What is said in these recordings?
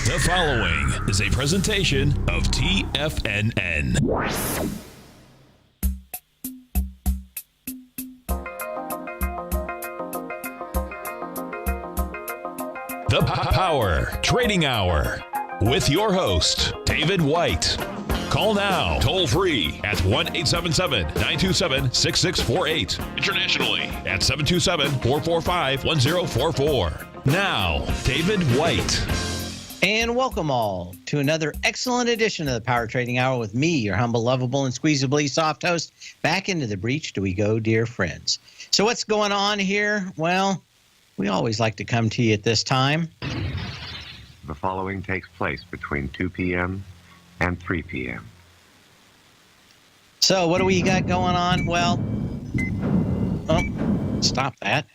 The following is a presentation of TFNN. The Power Trading Hour with your host, David White. Call now, toll free at 1-877-927-6648. Internationally at 727-445-1044. Now, David White. And welcome all to another excellent edition of the Power Trading Hour with me, your humble, lovable, and squeezably soft host. Back into the breach do we go, dear friends. So what's going on here? Well, we always like to come to you at this time. The following takes place between 2 p.m. and 3 p.m. So what do we got going on? Well, stop that.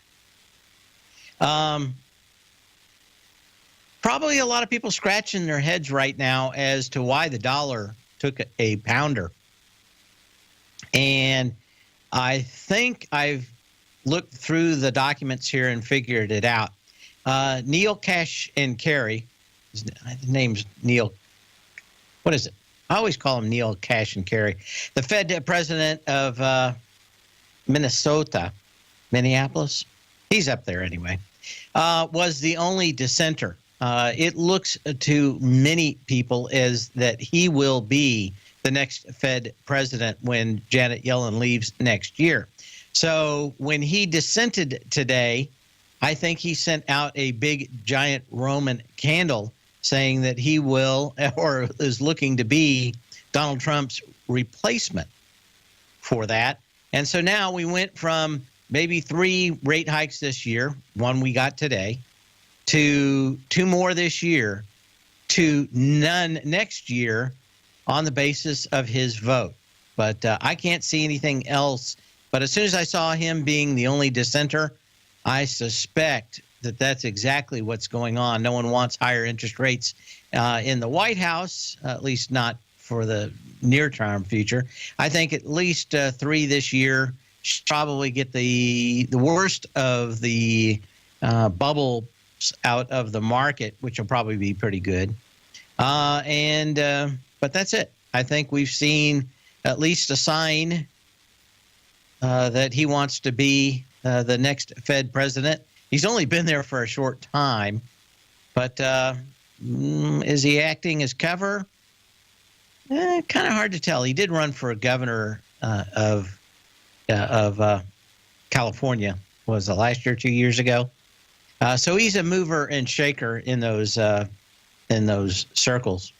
Probably a lot of people scratching their heads right now as to why the dollar took a pounder. And I think I've looked through the documents here and figured it out. Neil Cash and Carey, his name's Neil, what is it? I always call him Neil Cash and Carey. The Fed president of Minneapolis, he's up there anyway, was the only dissenter. It looks to many people as that he will be the next Fed president when Janet Yellen leaves next year. So when he dissented today, I think he sent out a big, giant Roman candle saying that he will or is looking to be Donald Trump's replacement for that. And so now we went from maybe 3 rate hikes this year, one we got today, to 2 more this year, to none next year on the basis of his vote. But I can't see anything else. But as soon as I saw him being the only dissenter, I suspect that that's exactly what's going on. No one wants higher interest rates in the White House, at least not for the near-term future. I think at least 3 this year should probably get the worst of the bubble out of the market, which will probably be pretty good. But that's it. I think we've seen at least a sign that he wants to be the next Fed president. He's only been there for a short time, but is he acting as cover? Kind of hard to tell. He did run for governor of California. Was it last year, 2 years ago? So he's a mover and shaker in those circles.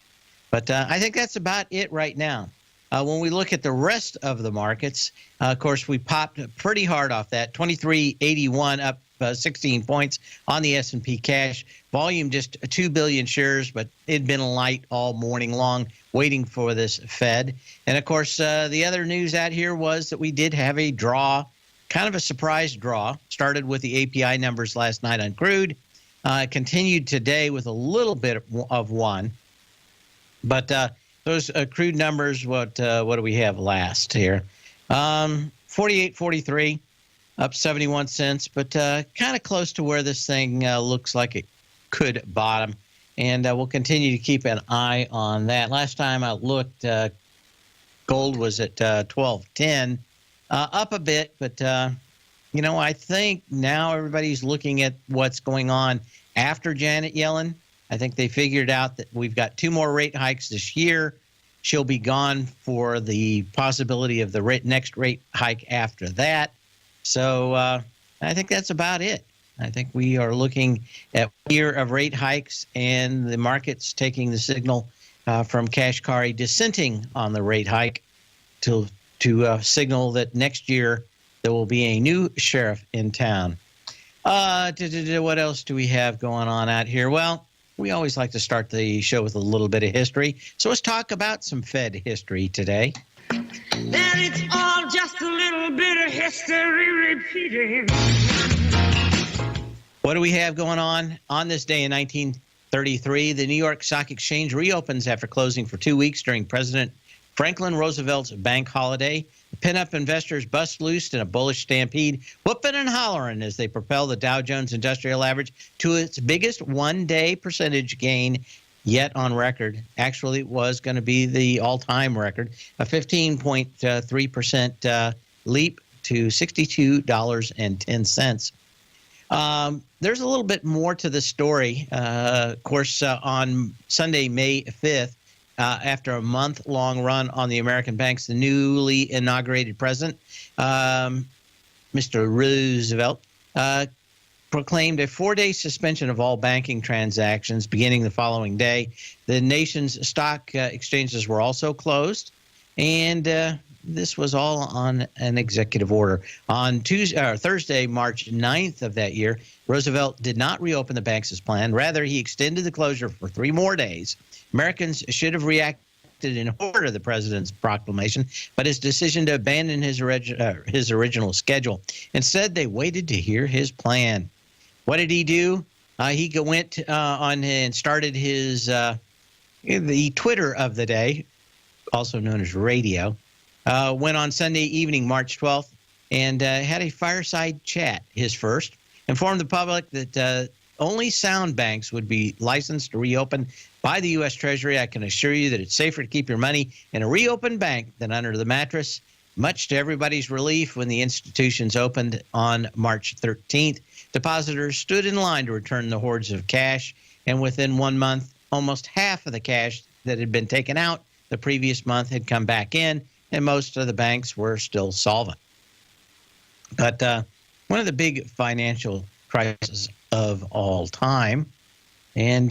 But I think that's about it right now. When we look at the rest of the markets, of course, we popped pretty hard off that. 2381 up 16 points on the S&P cash. Volume just 2 billion shares, but it'd been light all morning long waiting for this Fed. And, of course, the other news out here was that we did have a draw, kind of a surprise draw. Started with the API numbers last night on crude. Continued today with a little bit of one. But those crude numbers, what do we have last here? 48.43, up 71 cents, but kind of close to where this thing looks like it could bottom. And we'll continue to keep an eye on that. Last time I looked, gold was at 12.10, up a bit, but I think now everybody's looking at what's going on after Janet Yellen. I think they figured out that we've got 2 more rate hikes this year. She'll be gone for the possibility of the next rate hike after that. So I think that's about it. I think we are looking at a year of rate hikes and the market's taking the signal from Kashkari dissenting on the rate hike to signal that next year there will be a new sheriff in town. What else do we have going on out here? Well, we always like to start the show with a little bit of history. So let's talk about some Fed history today. That it's all just a little bit of history repeating. What do we have going on this day in 1933? The New York Stock Exchange reopens after closing for 2 weeks during President Franklin Roosevelt's bank holiday. The pin-up investors bust loose in a bullish stampede, whooping and hollering as they propel the Dow Jones Industrial Average to its biggest one-day percentage gain yet on record. Actually, it was going to be the all-time record, a 15.3% leap to $62.10. There's a little bit more to the story. Of course, on Sunday, May 5th, after a month-long run on the American banks, the newly inaugurated president, Mr. Roosevelt, proclaimed a 4-day suspension of all banking transactions beginning the following day. The nation's stock exchanges were also closed, and this was all on an executive order. On Thursday, March 9th of that year, Roosevelt did not reopen the banks as planned. Rather, he extended the closure for 3 more days. Americans should have reacted in order to the president's proclamation, but his decision to abandon his original schedule. Instead, they waited to hear his plan. What did he do? He went on and started his the Twitter of the day, also known as radio. Went on Sunday evening, March 12th, and had a fireside chat, his first. Informed the public that only sound banks would be licensed to reopen by the U.S. Treasury. I can assure you that it's safer to keep your money in a reopened bank than under the mattress. Much to everybody's relief, when the institutions opened on March 13th, depositors stood in line to return the hordes of cash, and within 1 month, almost half of the cash that had been taken out the previous month had come back in, and most of the banks were still solvent. But one of the big financial crises of all time, and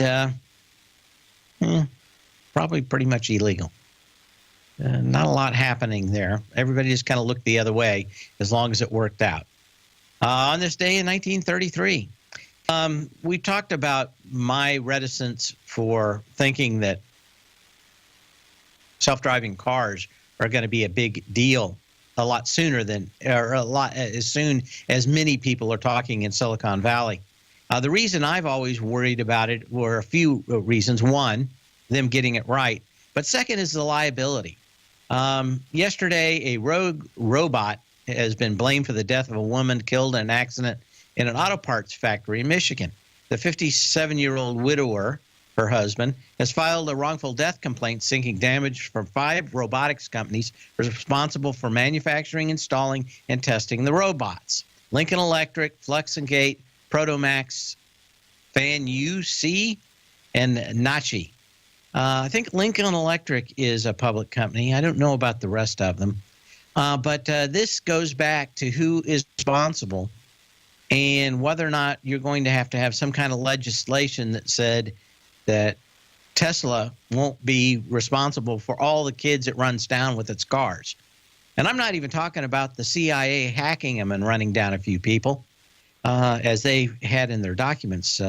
probably pretty much illegal. Not a lot happening there. Everybody just kind of looked the other way as long as it worked out. On this day in 1933, we talked about my reticence for thinking that self-driving cars are going to be a big deal a lot sooner than, or a lot as soon as many people are talking in Silicon Valley. The reason I've always worried about it were a few reasons. One, them getting it right. But second is the liability. Yesterday, a rogue robot has been blamed for the death of a woman killed in an accident in an auto parts factory in Michigan. The 57-year-old widower, her husband, has filed a wrongful death complaint seeking damage from 5 robotics companies responsible for manufacturing, installing, and testing the robots: Lincoln Electric, Flux and Gate, Protomax, FAN-UC, and Nachi. I think Lincoln Electric is a public company. I don't know about the rest of them. But this goes back to who is responsible and whether or not you're going to have some kind of legislation that said that Tesla won't be responsible for all the kids it runs down with its cars. And I'm not even talking about the CIA hacking them and running down a few people, as they had in their documents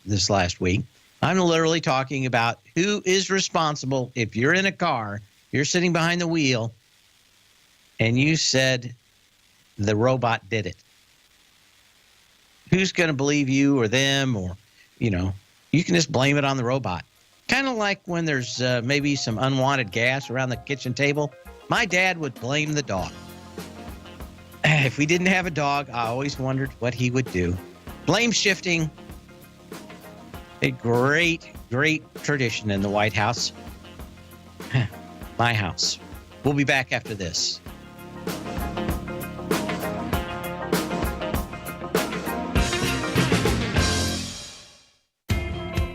this last week. I'm literally talking about who is responsible if you're in a car, you're sitting behind the wheel, and you said the robot did it. Who's going to believe you or them, or, you can just blame it on the robot. Kind of like when there's maybe some unwanted gas around the kitchen table. My dad would blame the dog. If we didn't have a dog, I always wondered what he would do. Blame shifting. A great, great tradition in the White House. My house. We'll be back after this.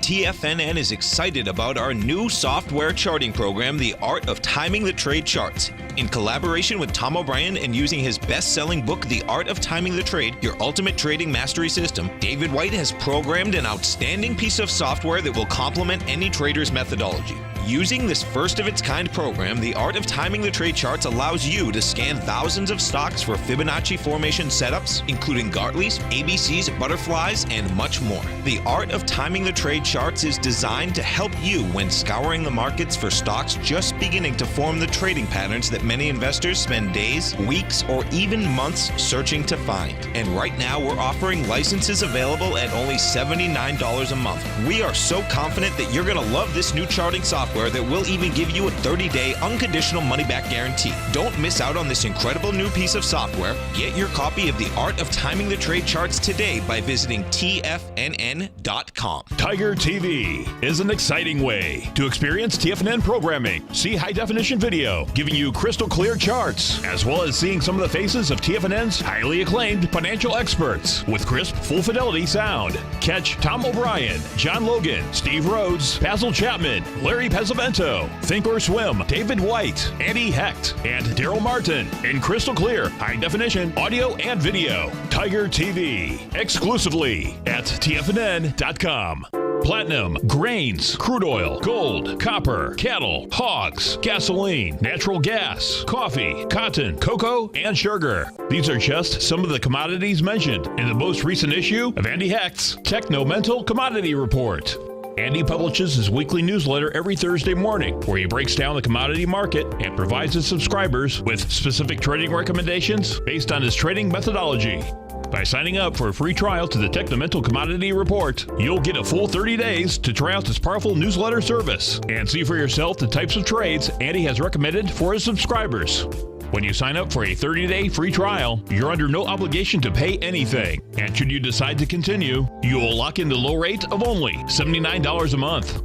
TFNN is excited about our new software charting program, The Art of Timing the Trade Charts. In collaboration with Tom O'Brien and using his best-selling book, The Art of Timing the Trade, Your Ultimate Trading Mastery System, David White has programmed an outstanding piece of software that will complement any trader's methodology. Using this first-of-its-kind program, The Art of Timing the Trade Charts allows you to scan thousands of stocks for Fibonacci formation setups, including Gartley's, ABC's, butterflies, and much more. The Art of Timing the Trade Charts is designed to help you when scouring the markets for stocks just beginning to form the trading patterns that many investors spend days, weeks, or even months searching to find. And right now, we're offering licenses available at only $79 a month. We are so confident that you're going to love this new charting software software that will even give you a 30-day unconditional money-back guarantee. Don't miss out on this incredible new piece of software. Get your copy of The Art of Timing the Trade Charts today by visiting TFNN.com. Tiger TV is an exciting way to experience TFNN programming. See high-definition video, giving you crystal clear charts, as well as seeing some of the faces of TFNN's highly acclaimed financial experts with crisp, full-fidelity sound. Catch Tom O'Brien, John Logan, Steve Rhodes, Basil Chapman, Larry Pesavento, Think or Swim, David White, Andy Hecht, and Daryl Martin in crystal clear, high-definition audio and video. Tiger TV, exclusively at TFNN.com. Platinum, grains, crude oil, gold, copper, cattle, hogs, gasoline, natural gas, coffee, cotton, cocoa, and sugar. These are just some of the commodities mentioned in the most recent issue of Andy Hecht's Techno-Mental Commodity Report. Andy publishes his weekly newsletter every Thursday morning, where he breaks down the commodity market and provides his subscribers with specific trading recommendations based on his trading methodology. By signing up for a free trial to the Techno-Mental Commodity Report, you'll get a full 30 days to try out this powerful newsletter service and see for yourself the types of trades Andy has recommended for his subscribers. When you sign up for a 30-day free trial, you're under no obligation to pay anything. And should you decide to continue, you will lock in the low rate of only $79 a month.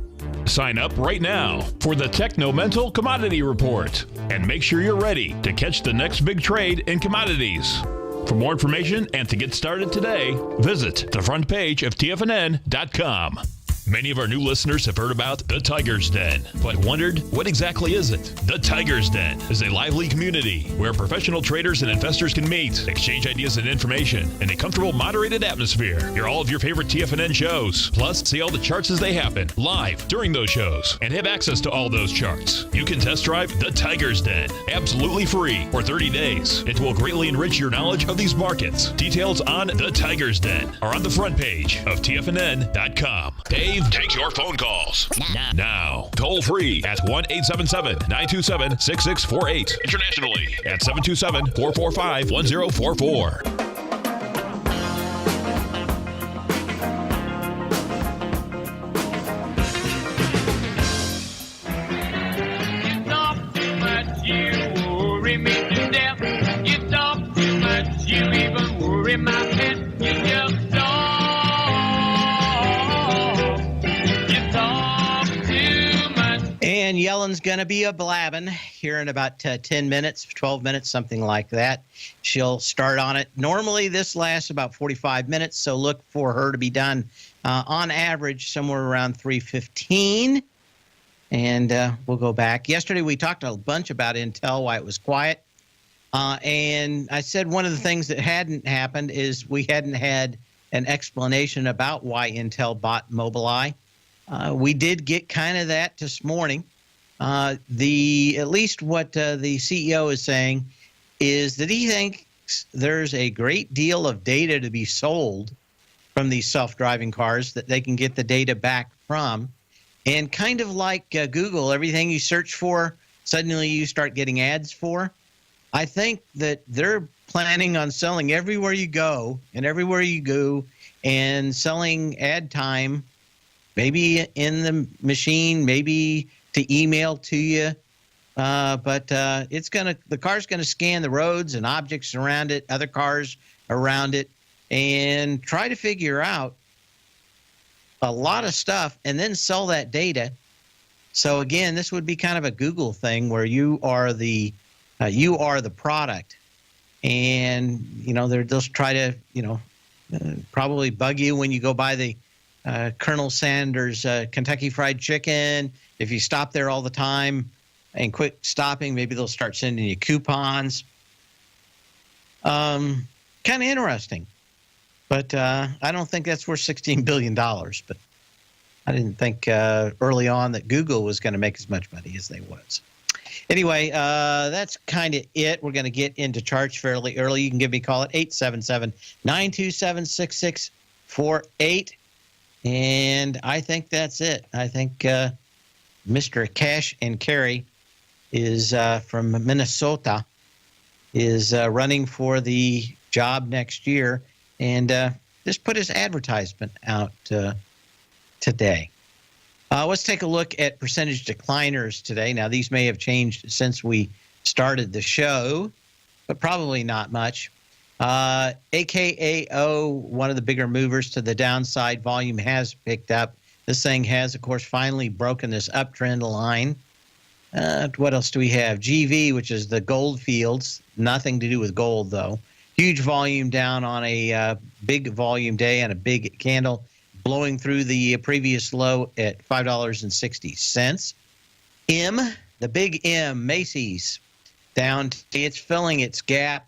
Sign up right now for the Techno-Mental Commodity Report and make sure you're ready to catch the next big trade in commodities. For more information and to get started today, visit the front page of TFNN.com. Many of our new listeners have heard about the Tiger's Den, but wondered, what exactly is it? The Tiger's Den is a lively community where professional traders and investors can meet, exchange ideas and information in a comfortable, moderated atmosphere. Hear all of your favorite TFNN shows, plus see all the charts as they happen live during those shows, and have access to all those charts. You can test drive the Tiger's Den absolutely free for 30 days. It will greatly enrich your knowledge of these markets. Details on the Tiger's Den are on the front page of TFNN.com. Dave takes your phone calls now. Toll free at 1-877-927-6648. Internationally at 727-445-1044. And Yellen's going to be a blabbing here in about 10 minutes, 12 minutes, something like that. She'll start on it. Normally, this lasts about 45 minutes, so look for her to be done on average somewhere around 3:15. And we'll go back. Yesterday, we talked a bunch about Intel, why it was quiet. And I said one of the things that hadn't happened is we hadn't had an explanation about why Intel bought Mobileye. We did get kind of that this morning. At least what the CEO is saying is that he thinks there's a great deal of data to be sold from these self-driving cars that they can get the data back from. And kind of like Google, everything you search for, suddenly you start getting ads for. I think that they're planning on selling everywhere you go and selling ad time, maybe in the machine, maybe to email to you. But the car's gonna scan the roads and objects around it, other cars around it, and try to figure out a lot of stuff and then sell that data. So again, this would be kind of a Google thing where you are the product, and they'll just try to probably bug you when you go by the Colonel Sanders Kentucky Fried Chicken. If you stop there all the time and quit stopping, maybe they'll start sending you coupons. Kind of interesting, but I don't think that's worth $16 billion. But I didn't think early on that Google was going to make as much money as they was. Anyway, that's kind of it. We're going to get into charts fairly early. You can give me a call at 877-927-6648. And I think that's it. I think Mr. Cash and Carry is from Minnesota, is running for the job next year, and just put his advertisement out today. Let's take a look at percentage decliners today. Now, these may have changed since we started the show, but probably not much. AKAO, one of the bigger movers to the downside, volume has picked up. This thing has, of course, finally broken this uptrend line. What else do we have? GV, which is the gold fields. Nothing to do with gold, though. Huge volume down on a big volume day and a big candle, blowing through the previous low at $5.60. M, the big M, Macy's, down. It's filling its gap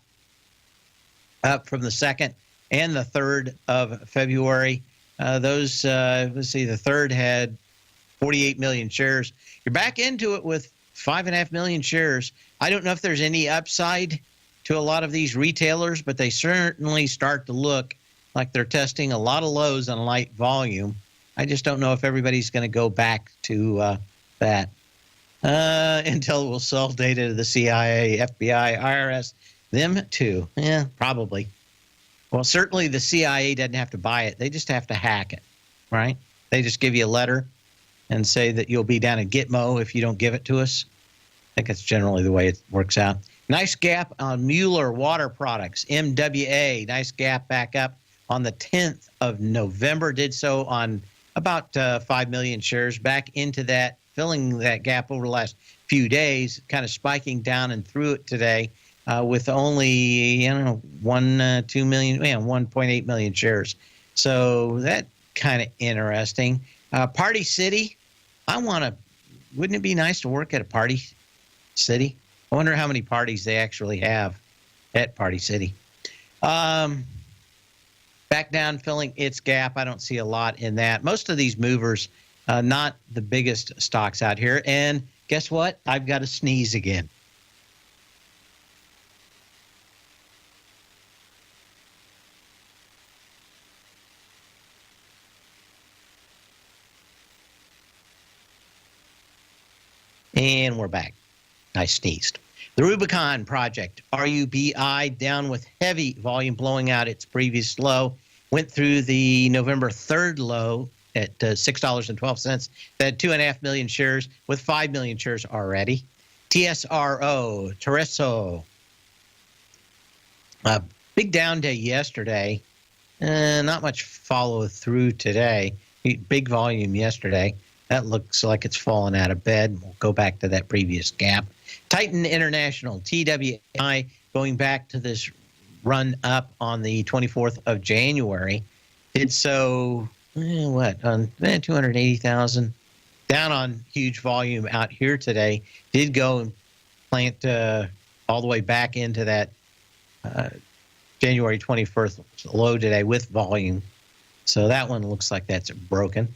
up from the 2nd and the 3rd of February. Let's see, the 3rd had 48 million shares. You're back into it with 5.5 million shares. I don't know if there's any upside to a lot of these retailers, but they certainly start to look like they're testing a lot of lows on light volume. I just don't know if everybody's going to go back to that. Intel will sell data to the CIA, FBI, IRS, them too. Yeah, probably. Well, certainly the CIA doesn't have to buy it. They just have to hack it, right? They just give you a letter and say that you'll be down at Gitmo if you don't give it to us. I think that's generally the way it works out. Nice gap on Mueller Water Products, MWA. Nice gap back up on the 10th of November. Did so on about 5 million shares. Back into that, filling that gap over the last few days, kind of spiking down and through it today with only, 1.8 million shares. So that kind of interesting. Party City, wouldn't it be nice to work at a Party City? I wonder how many parties they actually have at Party City. Back down, filling its gap. I don't see a lot in that. Most of these movers, not the biggest stocks out here. And guess what? I've got to sneeze again. And we're back. I sneezed. The Rubicon Project, RUBI, down with heavy volume blowing out its previous low. Went through the November 3rd low at $6.12. That had 2.5 million shares with 5 million shares already. TSRO, Tereso. Big down day yesterday. Not much follow through today. Big volume yesterday. That looks like it's fallen out of bed. We'll go back to that previous gap. Titan International, TWI, going back to this run up on the 24th of January. Did so, on 280,000. Down on huge volume out here today. Did go and plant all the way back into that January 21st low today with volume. So that one looks like that's broken.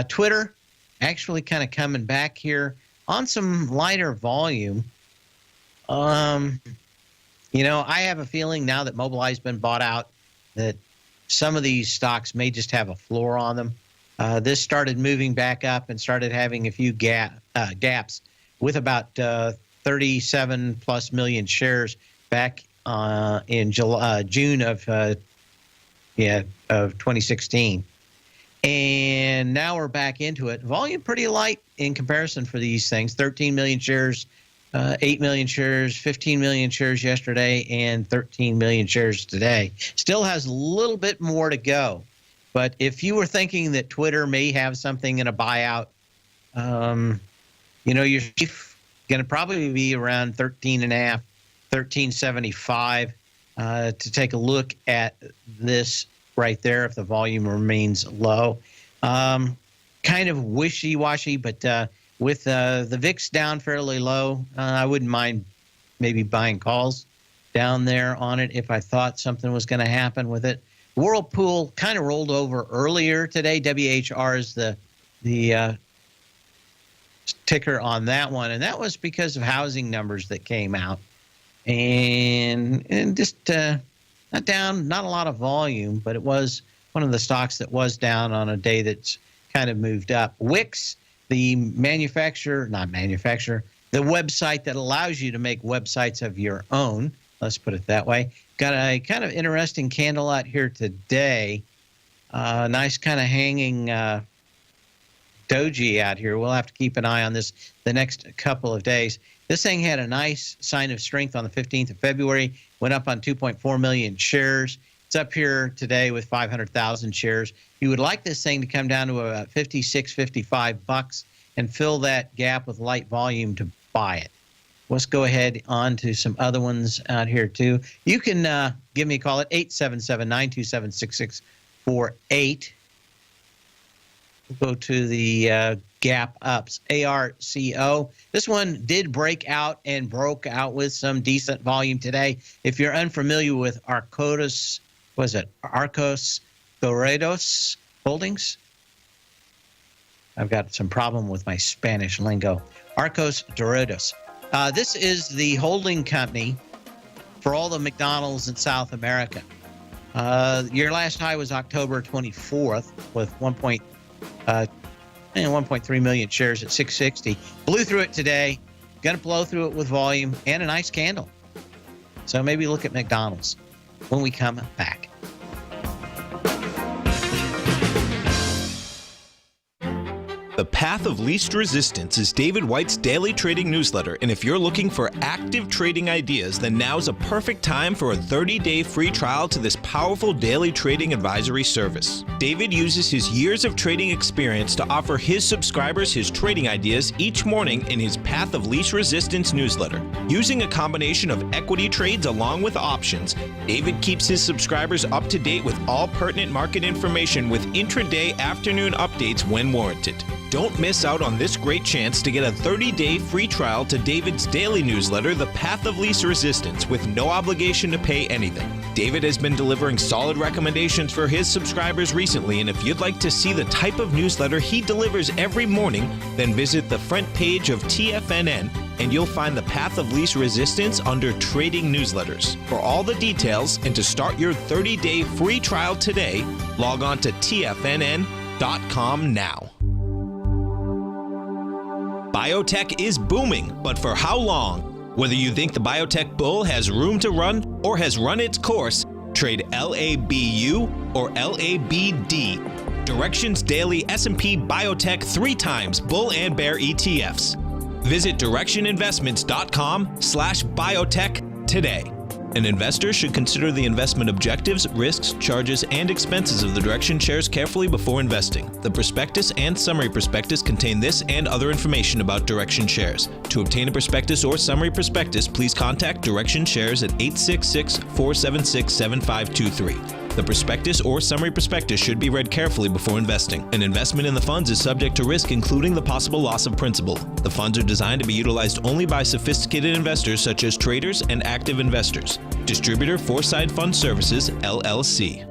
Twitter actually kind of coming back here on some lighter volume. I have a feeling now that Mobileye's been bought out that some of these stocks may just have a floor on them. This started moving back up and started having a few gaps with about 37 plus million shares back in June of 2016. And now we're back into it. Volume pretty light in comparison for these things. 13 million shares, 8 million shares, 15 million shares yesterday, and 13 million shares today. Still has a little bit more to go. But if you were thinking that Twitter may have something in a buyout, you're going to probably be around 13.5, 13.75 to take a look at this right there if the volume remains low. Kind of wishy-washy, but with the VIX down fairly low, I wouldn't mind maybe buying calls down there on it if I thought something was going to happen with it. Whirlpool kind of rolled over earlier today. WHR is the ticker on that one, and that was because of housing numbers that came out. And just not down, not a lot of volume, but it was one of the stocks that was down on a day that's kind of moved up. Wix, the the website that allows you to make websites of your own, let's put it that way, got a kind of interesting candle out here today. Nice kind of hanging doji out here. We'll have to keep an eye on this the next couple of days. This thing had a nice sign of strength on the 15th of February, went up on 2.4 million shares. It's up here today with 500,000 shares. You would like this thing to come down to about 56, 55 bucks and fill that gap with light volume to buy it. Let's go ahead on to some other ones out here too. You can give me a call at 877-927-6648. We'll go to the gap ups, ARCO. This one did break out and broke out with some decent volume today. If you're unfamiliar with Arcos Dorados Holdings? I've got some problem with my Spanish lingo. Arcos Dorados. This is the holding company for all the McDonald's in South America. Your last high was October 24th with 1.3 million shares at 660. Blew through it today. Going to blow through it with volume and a nice candle. So maybe look at McDonald's when we come back. The Path of Least Resistance is David White's daily trading newsletter, and if you're looking for active trading ideas, then now's a perfect time for a 30-day free trial to this powerful daily trading advisory service. David uses his years of trading experience to offer his subscribers his trading ideas each morning in his Path of Least Resistance newsletter. Using a combination of equity trades along with options, David keeps his subscribers up to date with all pertinent market information with intraday afternoon updates when warranted. Don't miss out on this great chance to get a 30-day free trial to David's daily newsletter, The Path of Least Resistance, with no obligation to pay anything. David has been delivering solid recommendations for his subscribers recently, and if you'd like to see the type of newsletter he delivers every morning, then visit the front page of TFNN and you'll find The Path of Least Resistance under Trading Newsletters. For all the details and to start your 30-day free trial today, log on to TFNN.com now. Biotech is booming, but for how long? Whether you think the biotech bull has room to run or has run its course, trade LABU or LABD. Directions Daily S&P Biotech 3 times bull and bear ETFs. Visit directioninvestments.com/biotech today. An investor should consider the investment objectives, risks, charges, and expenses of the Direction shares carefully before investing. The prospectus and summary prospectus contain this and other information about Direction shares. To obtain a prospectus or summary prospectus, please contact Direction shares at 866-476-7523. The prospectus or summary prospectus should be read carefully before investing. An investment in the funds is subject to risk, including the possible loss of principal. The funds are designed to be utilized only by sophisticated investors such as traders and active investors. Distributor Foreside Fund Services, LLC.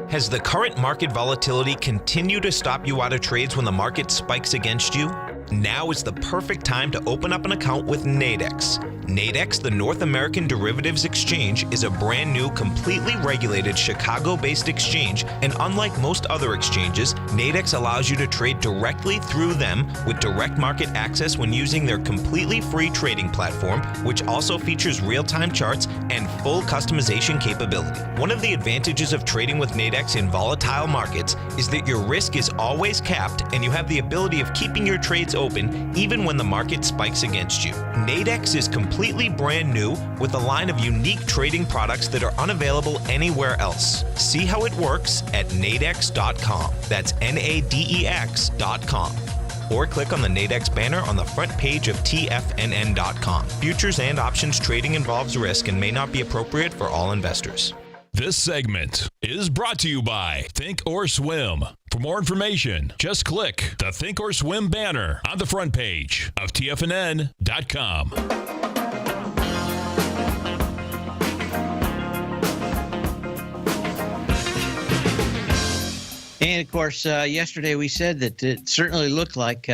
Has the current market volatility continued to stop you out of trades when the market spikes against you? Now is the perfect time to open up an account with Nadex. Nadex, the North American Derivatives Exchange, is a brand new, completely regulated Chicago-based exchange, and unlike most other exchanges, Nadex allows you to trade directly through them with direct market access when using their completely free trading platform, which also features real-time charts and full customization capability. One of the advantages of trading with Nadex in volatile markets is that your risk is always capped and you have the ability of keeping your trades open even when the market spikes against you. Nadex is completely brand new with a line of unique trading products that are unavailable anywhere else. See how it works at nadex.com. That's NADEX.com. Or click on the Nadex banner on the front page of TFNN.com. Futures and options trading involves risk and may not be appropriate for all investors. This segment is brought to you by Think or Swim. For more information, just click the Think or Swim banner on the front page of TFNN.com. And of course, yesterday we said that it certainly looked like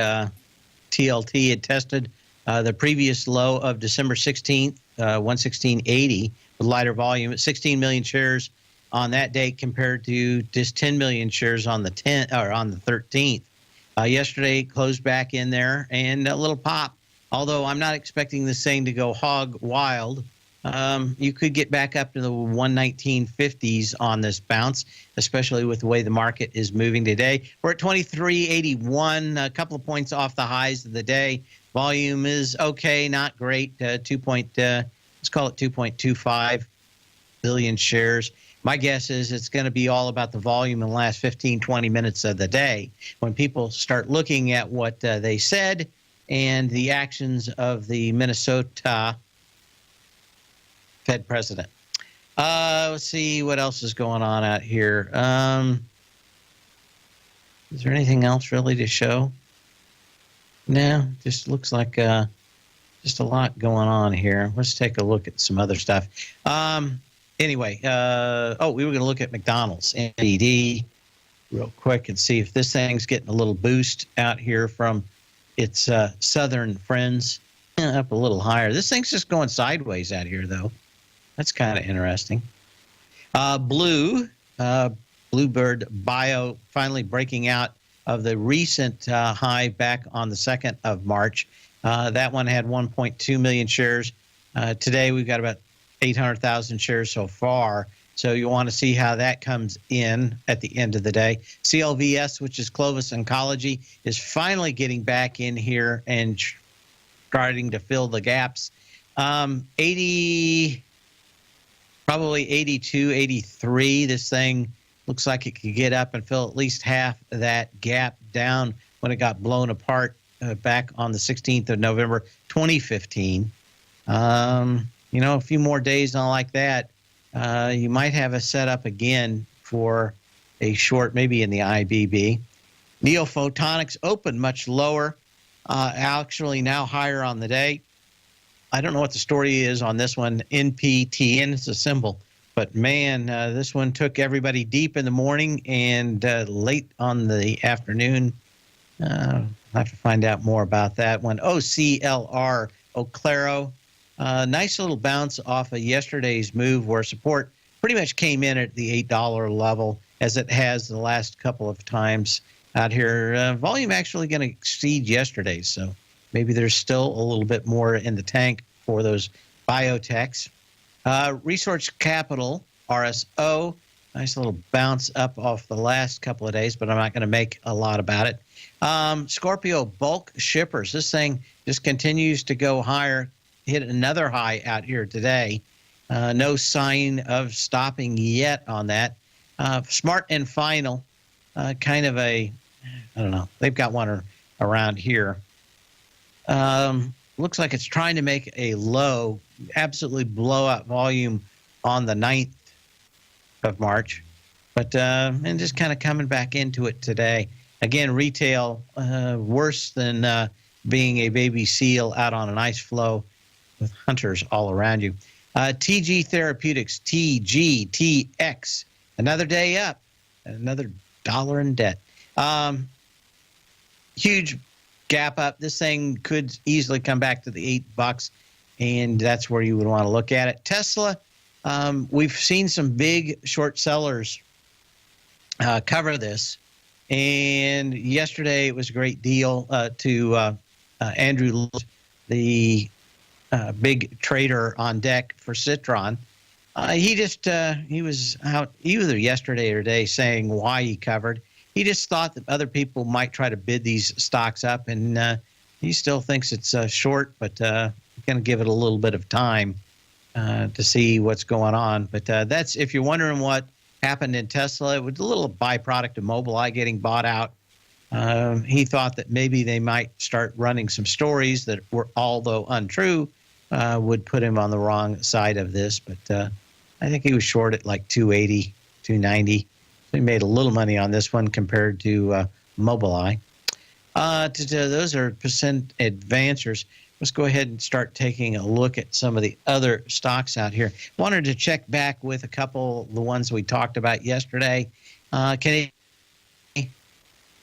TLT had tested the previous low of December 16th, 116.80 with lighter volume at 16 million shares on that date compared to just 10 million shares on the 10th or on the 13th. Yesterday it closed back in there and a little pop. Although I'm not expecting this thing to go hog wild, You could get back up to the 119.50s on this bounce, especially with the way the market is moving today. We're at 23.81, a couple of points off the highs of the day. Volume is okay, not great. Let's call it 2.25 billion shares. My guess is it's going to be all about the volume in the last 15, 20 minutes of the day when people start looking at what they said and the actions of the Minnesota Fed president. Let's see what else is going on out here. Is there anything else really to show? No, just looks like just a lot going on here. Let's take a look at some other stuff. Anyway, we were going to look at McDonald's NBD real quick and see if this thing's getting a little boost out here from its southern friends. Up a little higher. This thing's just going sideways out here, though. That's kind of interesting. Bluebird Bio finally breaking out of the recent high back on the 2nd of March. That one had 1.2 million shares. Today, we've got about 800,000 shares so far. So you want to see how that comes in at the end of the day. CLVS, which is Clovis Oncology, is finally getting back in here and starting to fill the gaps. 80, probably 82, 83. This thing looks like it could get up and fill at least half of that gap down when it got blown apart back on the 16th of November, 2015. A few more days on like that, you might have a setup again for a short, maybe in the IBB. Neophotonics opened much lower, actually now higher on the day. I don't know what the story is on this one. NPTN is a symbol, but man, this one took everybody deep in the morning and late on the afternoon. I'll have to find out more about that one. OCLR, Oclaro. Nice little bounce off of yesterday's move where support pretty much came in at the $8 level as it has the last couple of times out here. Volume actually going to exceed yesterday's, so maybe there's still a little bit more in the tank for those biotechs. Resource Capital, RSO, nice little bounce up off the last couple of days, but I'm not going to make a lot about it. Scorpio Bulk Shippers, this thing just continues to go higher. Hit another high out here today. No sign of stopping yet on that. Smart and Final, kind of I don't know. They've got one around here. Looks like it's trying to make a low, absolutely blow up volume on the 9th of March. But and just kind of coming back into it today. Again, retail worse than being a baby seal out on an ice flow with hunters all around you. TG Therapeutics, TGTX, another day up, another dollar in debt. Huge gap up. This thing could easily come back to the $8, and that's where you would want to look at it. Tesla, we've seen some big short sellers cover this, and yesterday it was a great deal to Andrew Lewis, the big trader on deck for Citron. He was out either yesterday or today saying why he covered. He just thought that other people might try to bid these stocks up, and he still thinks it's short, but going to give it a little bit of time to see what's going on. But that's, if you're wondering what happened in Tesla, it was a little byproduct of Mobileye getting bought out. He thought that maybe they might start running some stories that were, although untrue, would put him on the wrong side of this. But I think he was short at like 280, 290. So he made a little money on this one compared to Mobileye. Those are percent advancers. Let's go ahead and start taking a look at some of the other stocks out here. Wanted to check back with a couple of the ones we talked about yesterday.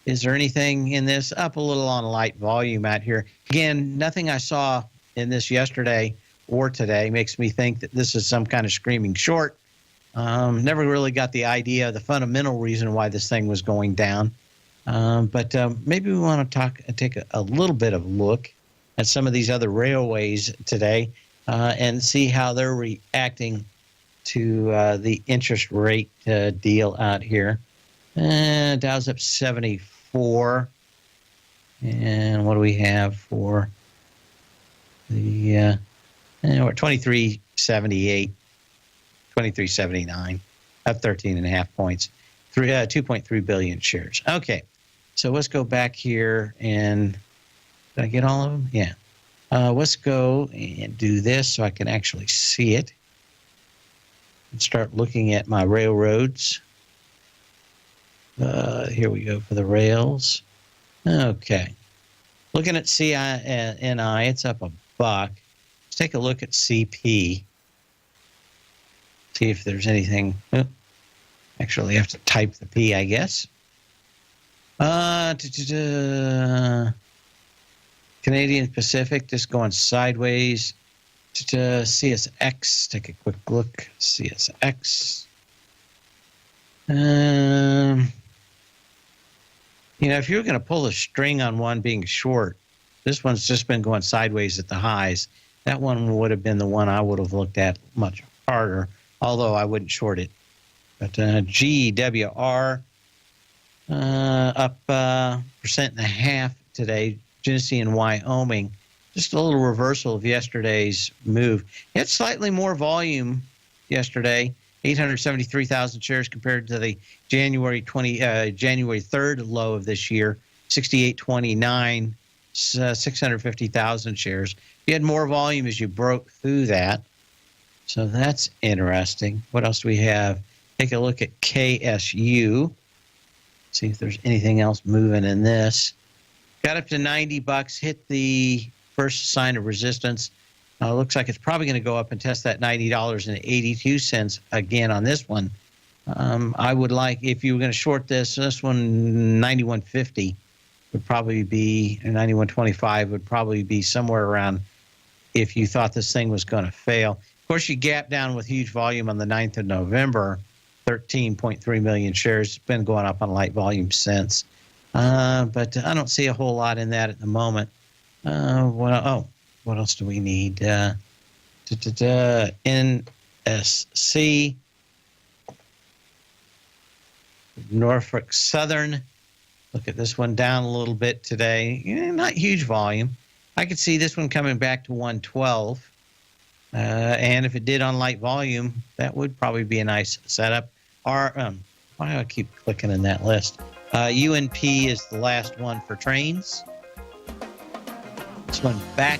Is there anything in this? Up a little on light volume out here. Again, nothing I saw in this yesterday or today makes me think that this is some kind of screaming short. Never really got the idea, the fundamental reason why this thing was going down. But maybe we want to take a little bit of a look at some of these other railways today. and see how they're reacting to the interest rate deal out here. Dow's up 74. And what do we have for the we're at 2378, 2379, up 13.5 points, 2.3 billion shares. Okay, so let's go back here and did I get all of them? Yeah. Let's go and do this so I can actually see it and start looking at my railroads. Here we go for the rails. Okay. Looking at CNI, it's up $1. Let's take a look at CP. See if there's anything. Actually, I have to type the P, I guess. Canadian Pacific just going sideways. CSX, take a quick look. CSX. If you were going to pull a string on one being short, this one's just been going sideways at the highs. That one would have been the one I would have looked at much harder, although I wouldn't short it. But GWR up 1.5% today. Genesee and Wyoming, just a little reversal of yesterday's move. It had slightly more volume yesterday, 873,000 shares compared to the January 3rd low of this year, 6829, 650,000 shares. You had more volume as you broke through that. So that's interesting. What else do we have? Take a look at KSU. See if there's anything else moving in this. Got up to $90, hit the first sign of resistance. Looks like it's probably going to go up and test that $90.82 again on this one. I would like, if you were going to short this one, 91.50 would probably be, 91.25 would probably be somewhere around if you thought this thing was going to fail. Of course, you gap down with huge volume on the 9th of November, 13.3 million shares. It's been going up on light volume since. But I don't see a whole lot in that at the moment. What else do we need? NSC, Norfolk Southern. Look at this one down a little bit today. Not huge volume. I could see this one coming back to 112. And if it did on light volume, that would probably be a nice setup. Why do I keep clicking in that list? UNP is the last one for trains. This one back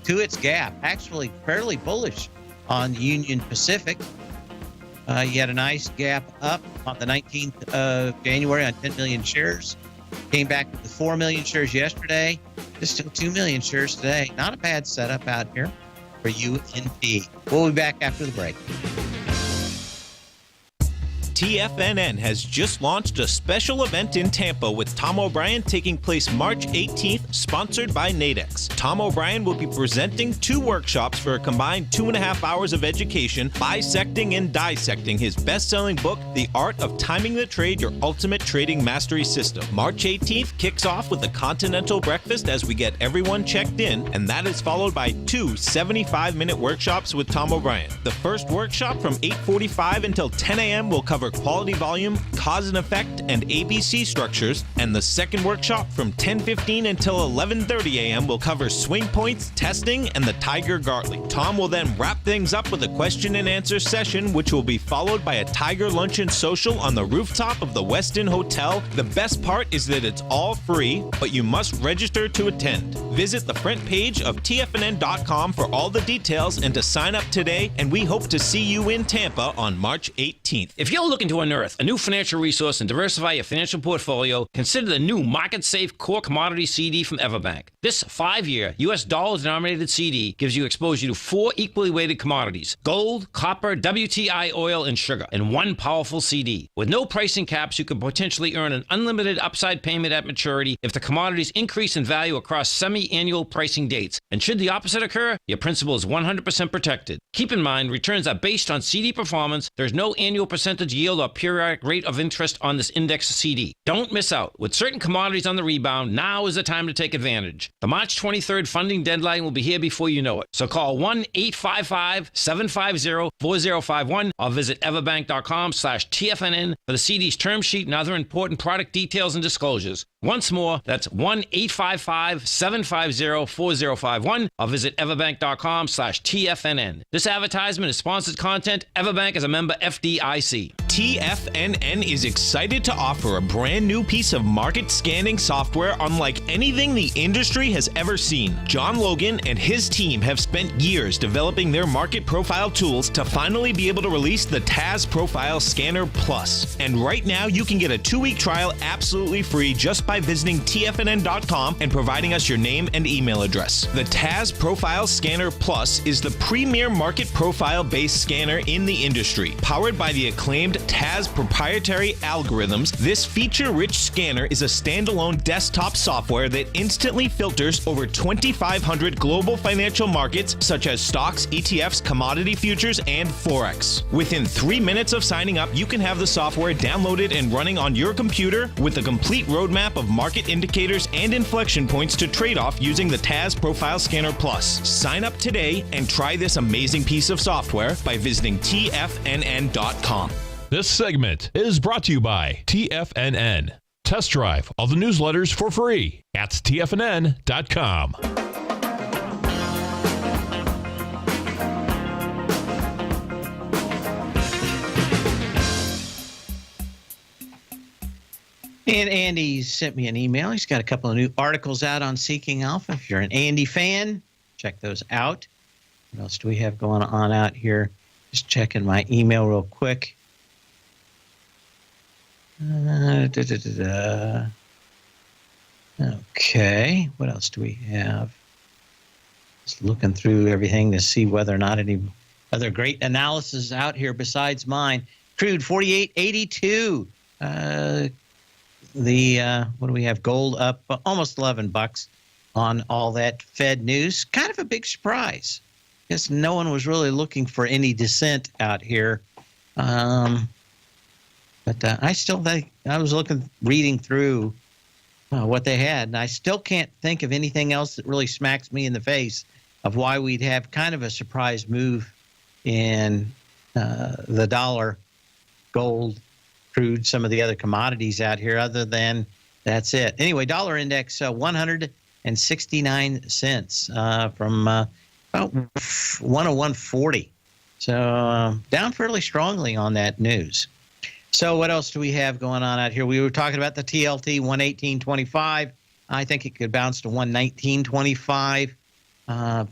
to its gap, actually fairly bullish on Union Pacific. You had a nice gap up on the 19th of January on 10 million shares. Came back with 4 million shares yesterday. Just still 2 million shares today. Not a bad setup out here for UNP. We'll be back after the break. TFNN has just launched a special event in Tampa with Tom O'Brien taking place March 18th, sponsored by Nadex. Tom O'Brien will be presenting 2 workshops for a combined 2.5 hours of education, bisecting and dissecting his best-selling book, The Art of Timing the Trade, Your Ultimate Trading Mastery System. March 18th kicks off with a continental breakfast as we get everyone checked in, and that is followed by 2 75-minute workshops with Tom O'Brien. The first workshop from 8:45 until 10 a.m. will cover quality volume, cause and effect, and ABC structures, and the second workshop from 10:15 until 11:30 a.m. will cover swing points, testing, and the Tiger Gartley. Tom will then wrap things up with a question and answer session, which will be followed by a Tiger Luncheon Social on the rooftop of the Westin Hotel. The best part is that it's all free, but you must register to attend. Visit the front page of TFNN.com for all the details and to sign up today, and we hope to see you in Tampa on March 18th. If you're looking to unearth a new financial resource and diversify your financial portfolio, consider the new Market Safe Core Commodity CD from Everbank. This 5-year U.S. dollar-denominated CD gives you exposure to 4 equally weighted commodities: gold, copper, WTI oil, and sugar, in one powerful CD. With no pricing caps, you can potentially earn an unlimited upside payment at maturity if the commodities increase in value across semi-annual pricing dates. And should the opposite occur, your principal is 100% protected. Keep in mind, returns are based on CD performance. There's no annual percentage yield yield or periodic rate of interest on this index CD. Don't miss out. With certain commodities on the rebound, now is the time to take advantage. The March 23rd funding deadline will be here before you know it. So call 1-855-750-4051 or visit everbank.com/TFNN for the CD's term sheet and other important product details and disclosures. Once more, that's 1-855-750-4051 or visit everbank.com/TFNN. This advertisement is sponsored content. Everbank is a member FDIC. TFNN is excited to offer a brand new piece of market scanning software unlike anything the industry has ever seen. John Logan and his team have spent years developing their market profile tools to finally be able to release the TAS Profile Scanner Plus. And right now, you can get a 2-week trial absolutely free just by visiting TFNN.com and providing us your name and email address. The TAS Profile Scanner Plus is the premier market profile-based scanner in the industry. Powered by the acclaimed TAS proprietary algorithms, this feature-rich scanner is a standalone desktop software that instantly filters over 2,500 global financial markets such as stocks, ETFs, commodity futures, and Forex. Within 3 minutes of signing up, you can have the software downloaded and running on your computer with a complete roadmap of market indicators and inflection points to trade off using the TAS Profile Scanner Plus. Sign up today and try this amazing piece of software by visiting TFNN.com. This segment is brought to you by TFNN. Test drive all the newsletters for free at TFNN.com. And Andy sent me an email. He's got a couple of new articles out on Seeking Alpha. If you're an Andy fan, check those out. What else do we have going on out here? Just checking my email real quick. Okay, what else do we have? Just looking through everything to see whether or not any other great analysis out here besides mine. Crude 48.82. What do we have? Gold up almost $11 on all that Fed news. Kind of a big surprise. Guess no one was really looking for any dissent out here. But I still think I was reading through what they had, and I still can't think of anything else that really smacks me in the face of why we'd have kind of a surprise move in the dollar, gold, crude, some of the other commodities out here, other than that's it. Anyway, dollar index 169 cents from about 101.40. So down fairly strongly on that news. So what else do we have going on out here? We were talking about the TLT 118.25. I think it could bounce to 119.25,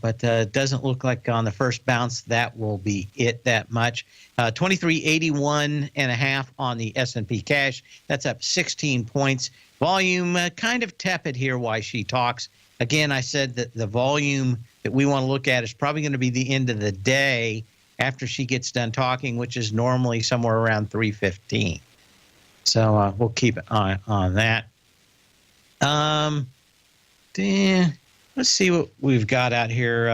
but doesn't look like on the first bounce that will be it that much. 2381.5 on the S&P cash. That's up 16 points. Volume kind of tepid here while she talks. Again, I said that the volume that we want to look at is probably going to be the end of the day after she gets done talking, which is normally somewhere around 3:15. So we'll keep an eye on that. Let's see what we've got out here.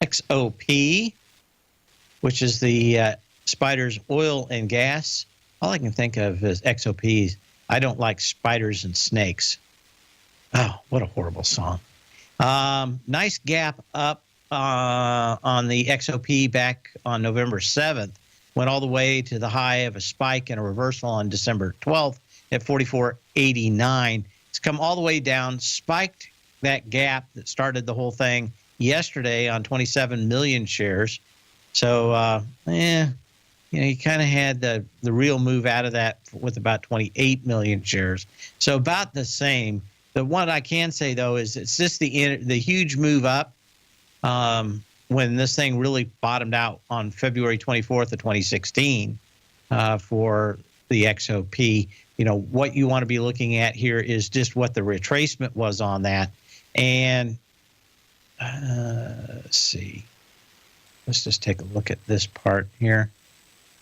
XOP, which is the Spiders Oil and Gas. All I can think of is XOPs. I don't like spiders and snakes. Oh, what a horrible song. Nice gap up on the XOP back on November 7th. Went all the way to the high of a spike and a reversal on December 12th at 44.89. It's come all the way down, spiked that gap that started the whole thing yesterday on 27 million shares. So, you kind of had the real move out of that with about 28 million shares. So about the same. The one I can say, though, is it's just the huge move up when this thing really bottomed out on February 24th of 2016 for the XOP. What you want to be looking at here is just what the retracement was on that. And let's see. Let's just take a look at this part here.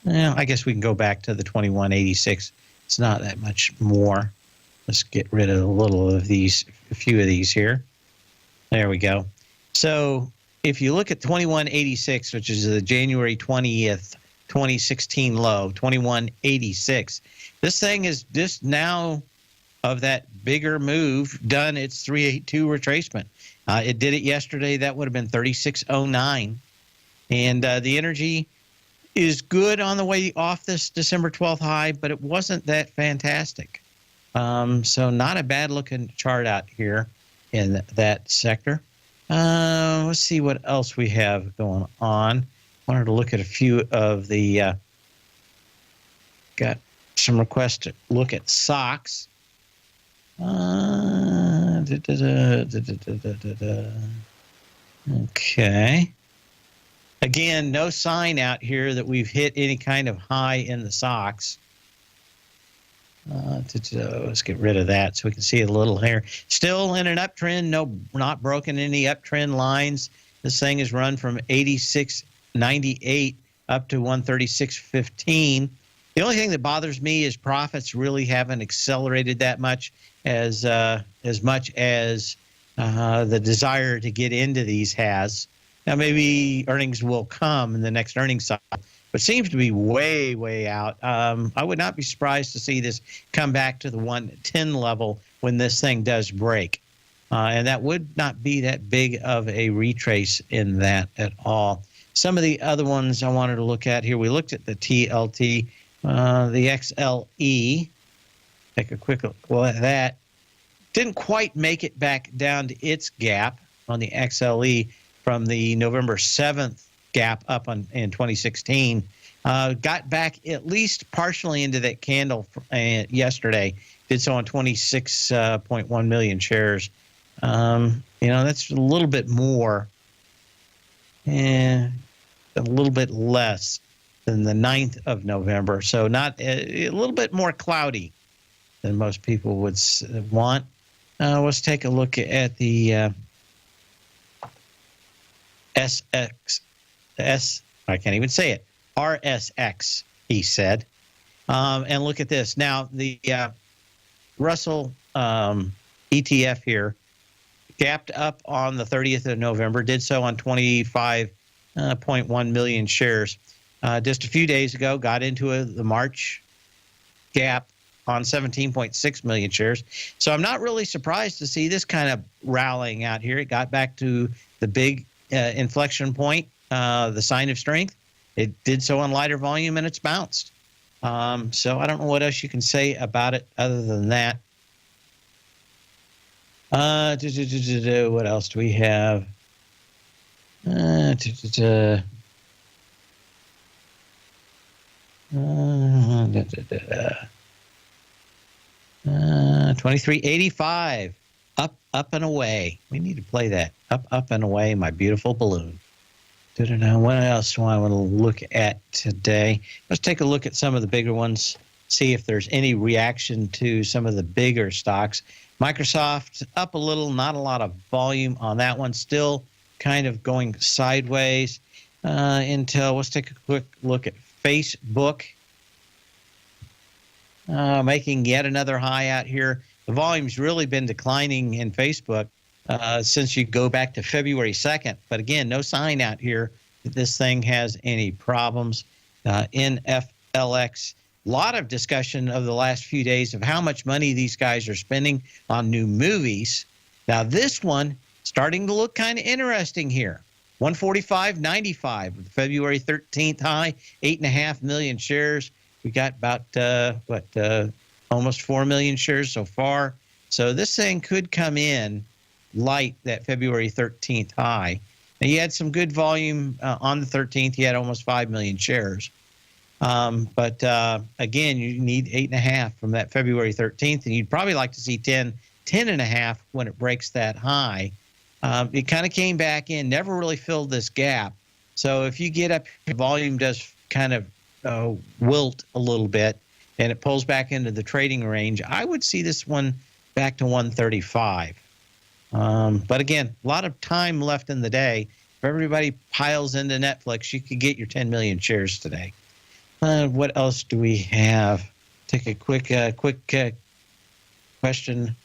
I guess we can go back to the 2186. It's not that much more. Let's get rid of a few of these here. There we go. So if you look at 2186, which is the January 20th, 2016 low, 2186. This thing is just now of that bigger move done its 382 retracement. It did it yesterday. That would have been 3609. And the energy is good on the way off this December 12th high, but it wasn't that fantastic. So not a bad looking chart out here in that sector. Let's see what else we have going on. Wanted to look at a few of the, got some requests to look at SOX. Okay. Again, no sign out here that we've hit any kind of high in the SOX. Let's get rid of that so we can see a little here. Still in an uptrend. No, not broken any uptrend lines. This thing has run from 86.98 up to 136.15. The only thing that bothers me is profits really haven't accelerated that much as the desire to get into these has. Now, maybe earnings will come in the next earnings cycle, but seems to be way, way out. I would not be surprised to see this come back to the 110 level when this thing does break. And that would not be that big of a retrace in that at all. Some of the other ones I wanted to look at here, we looked at the TLT, the XLE. Take a quick look at that. Didn't quite make it back down to its gap on the XLE from the November 7th gap up in 2016. Got back at least partially into that candle yesterday. Did so on 26.1 million shares. That's a little bit more and a little bit less than the 9th of November. So not a little bit more cloudy than most people would want. Let's take a look at the I can't even say it. RSX, he said. And look at this. Now, the Russell ETF here gapped up on the 30th of November, did so on 25.1 million shares. Just a few days ago, got into the March gap on 17.6 million shares. So I'm not really surprised to see this kind of rallying out here. It got back to the big inflection point, the sign of strength. It did so on lighter volume, and it's bounced. So I don't know what else you can say about it other than that. What else do we have? 2385. Up and away. We need to play that. Up and away, my beautiful balloon. What else do I want to look at today? Let's take a look at some of the bigger ones, see if there's any reaction to some of the bigger stocks. Microsoft up a little, not a lot of volume on that one. Still kind of going sideways. Intel, let's take a quick look at Facebook. Making yet another high out here. The volume's really been declining in Facebook since you go back to February 2nd. But again, no sign out here that this thing has any problems. NFLX, a lot of discussion of the last few days of how much money these guys are spending on new movies. Now, this one starting to look kind of interesting here. 145.95 with February 13th high, 8.5 million shares. We got about, almost 4 million shares so far. So this thing could come in light that February 13th high. Now, you had some good volume on the 13th. You had almost 5 million shares. But again, you need 8.5 from that February 13th, and you'd probably like to see 10.5 when it breaks that high. It kind of came back in, never really filled this gap. So if you get up, volume does kind of wilt a little bit, and it pulls back into the trading range, I would see this one back to 135. But again, a lot of time left in the day. If everybody piles into Netflix, you could get your 10 million shares today. What else do we have? Take a quick question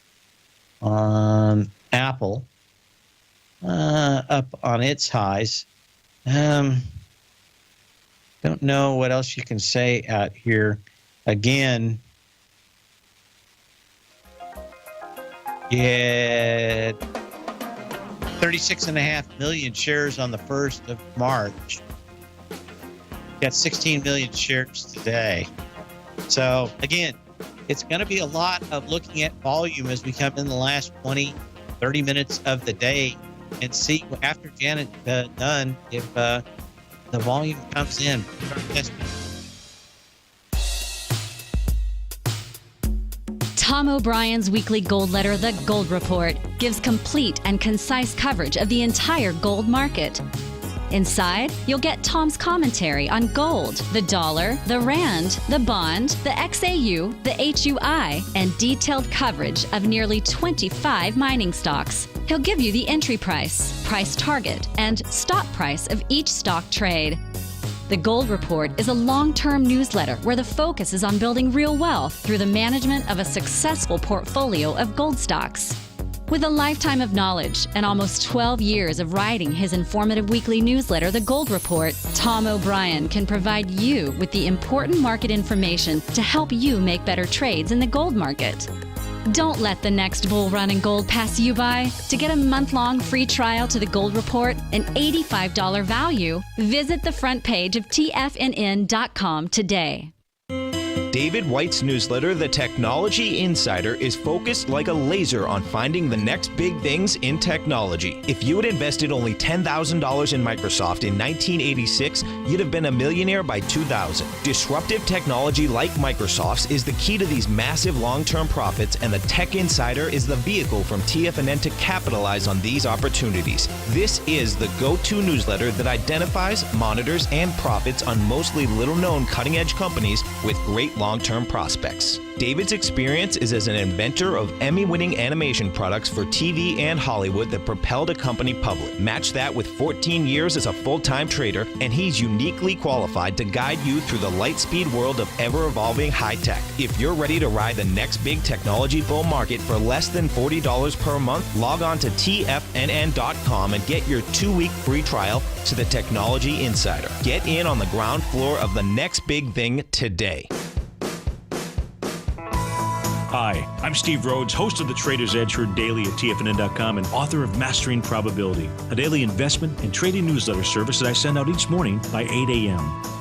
on Apple. Up on its highs. Don't know what else you can say out here. Again, you had 36.5 million shares on the 1st of March. Got 16 million shares today. So again, it's going to be a lot of looking at volume as we come in the last 20, 30 minutes of the day and see after Janet done if the volume comes in. Tom O'Brien's weekly gold letter, The Gold Report, gives complete and concise coverage of the entire gold market. Inside, you'll get Tom's commentary on gold, the dollar, the rand, the bond, the XAU, the HUI, and detailed coverage of nearly 25 mining stocks. He'll give you the entry price, price target, and stop price of each stock trade. The Gold Report is a long-term newsletter where the focus is on building real wealth through the management of a successful portfolio of gold stocks. With a lifetime of knowledge and almost 12 years of writing his informative weekly newsletter, The Gold Report, Tom O'Brien can provide you with the important market information to help you make better trades in the gold market. Don't let the next bull run in gold pass you by. To get a month-long free trial to The Gold Report, an $85 value, visit the front page of TFNN.com today. David White's newsletter, The Technology Insider, is focused like a laser on finding the next big things in technology. If you had invested only $10,000 in Microsoft in 1986, you'd have been a millionaire by 2000. Disruptive technology like Microsoft's is the key to these massive long-term profits, and the Tech Insider is the vehicle from TFNN to capitalize on these opportunities. This is the go-to newsletter that identifies, monitors, and profits on mostly little-known cutting-edge companies with great long-term prospects. David's experience is as an inventor of Emmy-winning animation products for TV and Hollywood that propelled a company public. Match that with 14 years as a full-time trader, and he's uniquely qualified to guide you through the light-speed world of ever-evolving high-tech. If you're ready to ride the next big technology bull market for less than $40 per month, log on to TFNN.com and get your 2-week free trial to the Technology Insider. Get in on the ground floor of the next big thing today. Hi, I'm Steve Rhodes, host of the Trader's Edge, heard daily at TFNN.com and author of Mastering Probability, a daily investment and trading newsletter service that I send out each morning by 8 a.m.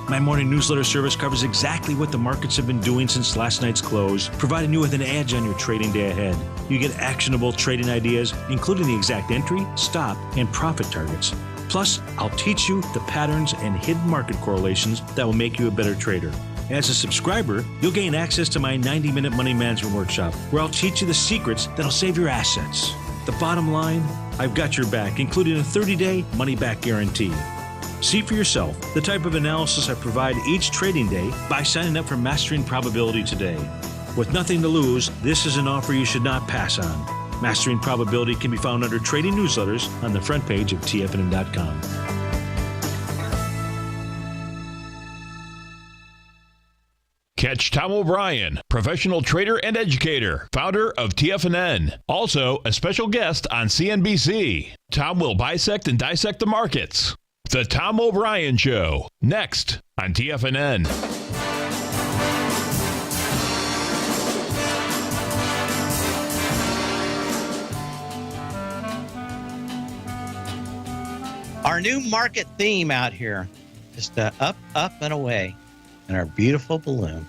My morning newsletter service covers exactly what the markets have been doing since last night's close, providing you with an edge on your trading day ahead. You get actionable trading ideas, including the exact entry, stop, and profit targets. Plus, I'll teach you the patterns and hidden market correlations that will make you a better trader. As a subscriber, you'll gain access to my 90-minute money management workshop, where I'll teach you the secrets that'll save your assets. The bottom line, I've got your back, including a 30-day money-back guarantee. See for yourself the type of analysis I provide each trading day by signing up for Mastering Probability today. With nothing to lose, this is an offer you should not pass on. Mastering Probability can be found under Trading Newsletters on the front page of TFNN.com. Catch Tom O'Brien, professional trader and educator, founder of TFNN. Also, a special guest on CNBC. Tom will bisect and dissect the markets. The Tom O'Brien Show, next on TFNN. Our new market theme out here, just up, up, and away. And our beautiful balloon.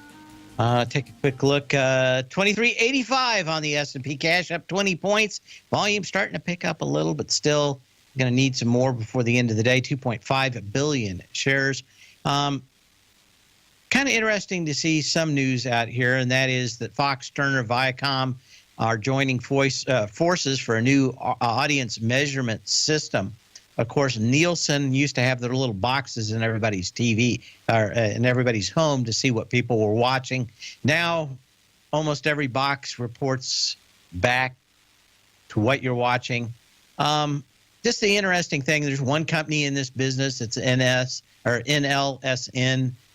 Take a quick look. 2385 on the S&P cash, up 20 points. Volume starting to pick up a little, but still going to need some more before the end of the day. 2.5 billion shares. Kind of interesting to see some news out here, and that is that Fox, Turner, Viacom are joining forces for a new audience measurement system. Of course, Nielsen used to have their little boxes in everybody's TV or in everybody's home to see what people were watching. Now, almost every box reports back to what you're watching. Just the interesting thing, there's one company in this business, it's NLSN,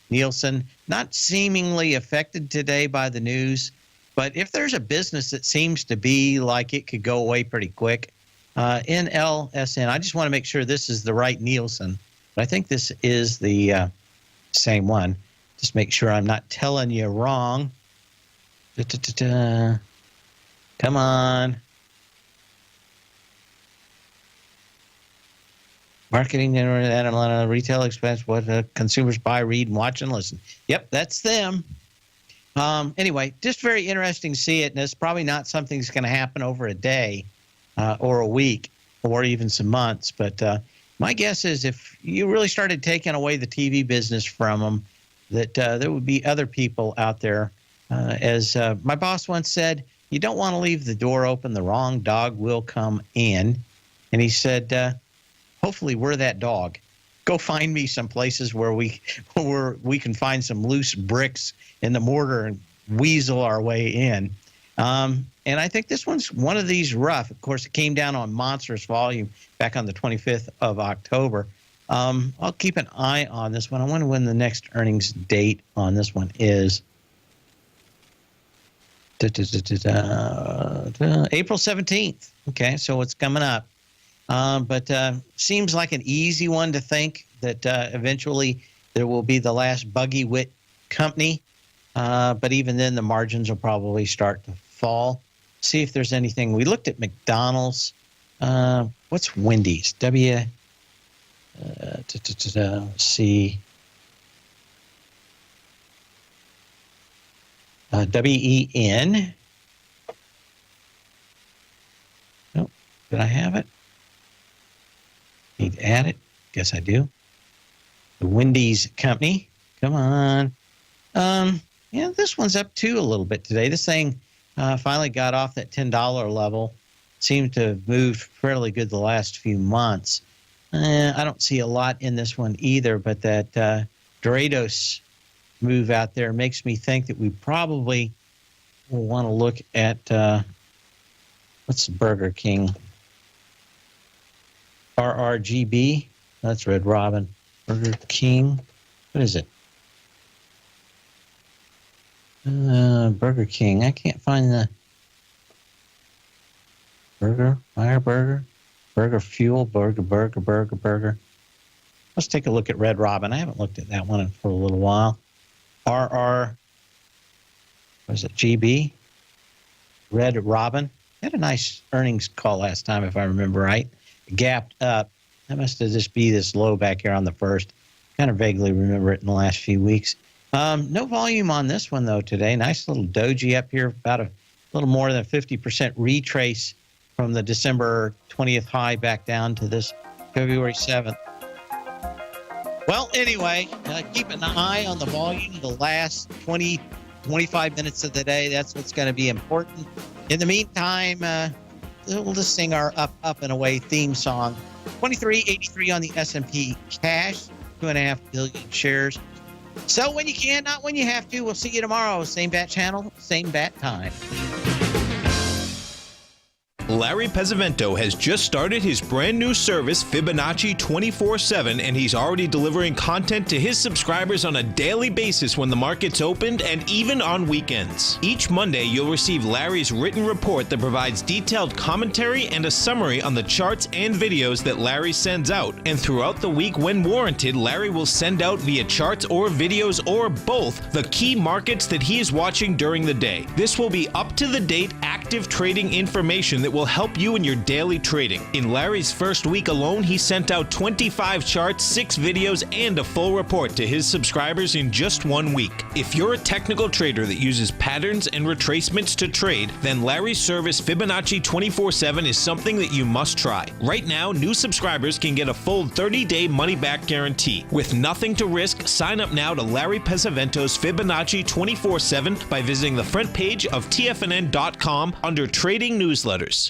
Nielsen, not seemingly affected today by the news. But if there's a business that seems to be like it could go away pretty quick, NLSN. I just want to make sure this is the right Nielsen. But I think this is the Same one. Just make sure I'm not telling you wrong. Come on. Marketing and retail expense, what consumers buy, read, and watch, and listen. Yep, that's them. Anyway, just very interesting to see it, and it's probably not something that's going to happen over a day or a week or even some months. But my guess is if you really started taking away the TV business from them, that there would be other people out there. As my boss once said, you don't want to leave the door open. The wrong dog will come in. And he said, hopefully we're that dog. Go find me some places where we can find some loose bricks in the mortar and weasel our way in. And I think this one's one of these rough. Of course, it came down on monstrous volume back on the 25th of October. I'll keep an eye on this one. I wonder when the next earnings date on this one is. April 17th. Okay, so it's coming up. But seems like an easy one to think that eventually there will be the last buggy wit company. But even then, the margins will probably start to fall. See if there's anything. We looked at McDonald's. What's Wendy's? C. WEN. Nope. Did I have it? Need to add it. Guess I do. The Wendy's company. Come on. Yeah, this one's up too a little bit today. This thing finally got off that $10 level. Seemed to have moved fairly good the last few months. I don't see a lot in this one either, but that Doritos move out there makes me think that we probably will want to look at what's Burger King? RRGB. That's Red Robin. Burger King. What is it? Burger King. I can't find the Burger. Fire Burger. Burger Fuel. Burger. Let's take a look at Red Robin. I haven't looked at that one for a little while. RR. Was it GB? Red Robin. Had a nice earnings call last time, if I remember right. Gapped up. That must have just be this low back here on the first. Kind of vaguely remember it in the last few weeks. No volume on this one, though, today. Nice little doji up here, about a little more than 50% retrace from the December 20th high back down to this February 7th. Well, anyway, keep an eye on the volume the last 20, 25 minutes of the day. That's what's going to be important. In the meantime, we'll just sing our Up and Away theme song. 2383 on the S&P cash, 2.5 billion shares. Sell when you can, not when you have to. We'll see you tomorrow. Same bat channel, same bat time. Larry Pesavento has just started his brand new service, Fibonacci 24/7, and he's already delivering content to his subscribers on a daily basis when the market's opened and even on weekends. Each Monday, you'll receive Larry's written report that provides detailed commentary and a summary on the charts and videos that Larry sends out. And throughout the week, when warranted, Larry will send out via charts or videos or both the key markets that he is watching during the day. This will be up-to-the-date, active trading information that will help you in your daily trading. In Larry's first week alone, he sent out 25 charts, 6 videos, and a full report to his subscribers in just 1 week. If you're a technical trader that uses patterns and retracements to trade, then Larry's service Fibonacci 24/7 is something that you must try. Right now, new subscribers can get a full 30-day money-back guarantee. With nothing to risk, sign up now to Larry Pesavento's Fibonacci 24/7 by visiting the front page of TFNN.com under Trading Newsletters.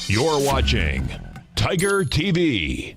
You're watching Tiger TV.